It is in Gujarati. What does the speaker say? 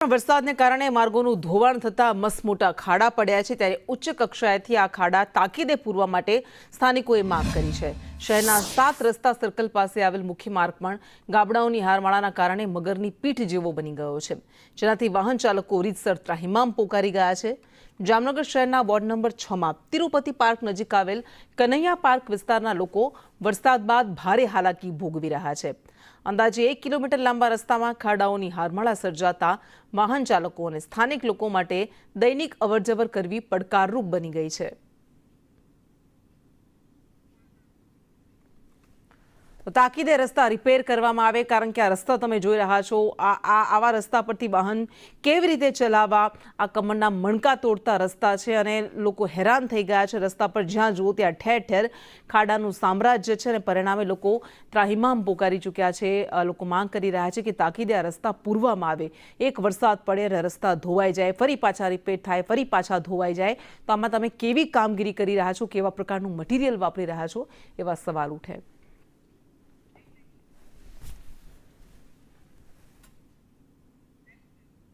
વરસાદને કારણે માર્ગોનું ધોવાણ થતા મસમોટા ખાડા પડ્યા છે ત્યારે ઉચ્ચ કક્ષાએથી આ ખાડા તાકીદે પૂરવા માટે સ્થાનિકોએ માંગ કરી છે। શહેરના 7 રસ્તા સર્કલ પાસે આવેલ મુખ્ય માર્ગ પણ ગાબડાઓની હારમાળાના કારણે મગરની પીઠ જેવો બની ગયો છે, જેનાથી વાહન ચાલકો રીતસર ત્રાહિમામ પોકારી ગયા છે। જામનગર શહેરના વોર્ડ નંબર 6માં તિરુપતિ પાર્ક નજીક આવેલ કનૈયા પાર્ક વિસ્તારના લોકો વરસાદ બાદ ભારે હાલાકી ભોગવી રહ્યા છે। અંદાજે 1 કિલોમીટર લાંબા રસ્તામાં ખાડાઓની હારમાળા સર્જાતા વાહન ચાલકો અને સ્થાનિક લોકો માટે દૈનિક અવરજવર કરવી પડકારરૂપ બની ગઈ છે। તાકીદે રસ્તા રિપેર કરવામાં આવે, કારણ કે આ રસ્તા તમે જોઈ રહ્યા છો, આવા રસ્તા પરથી વાહન કેવી રીતે ચલાવવા, આ કમરના મણકા તોડતા રસ્તા છે અને લોકો હેરાન થઈ ગયા છે। રસ્તા પર જ્યાં જુઓ ત્યાં ઠેર ઠેર ખાડાનું સામ્રાજ્ય છે અને પરિણામે લોકો ત્રાહિમામ પોકારી ચૂક્યા છે। લોકો માંગ કરી રહ્યા છે કે તાકીદે આ રસ્તા પૂરવામાં આવે। એક વરસાદ પડે અને રસ્તા ધોવાઈ જાય, ફરી પાછા રિપેર થાય, ફરી પાછા ધોવાઈ જાય, તો આમાં તમે કેવી કામગીરી કરી રહ્યા છો, કેવા પ્રકારનું મટીરિયલ વાપરી રહ્યા છો, એવા સવાલ ઉઠે।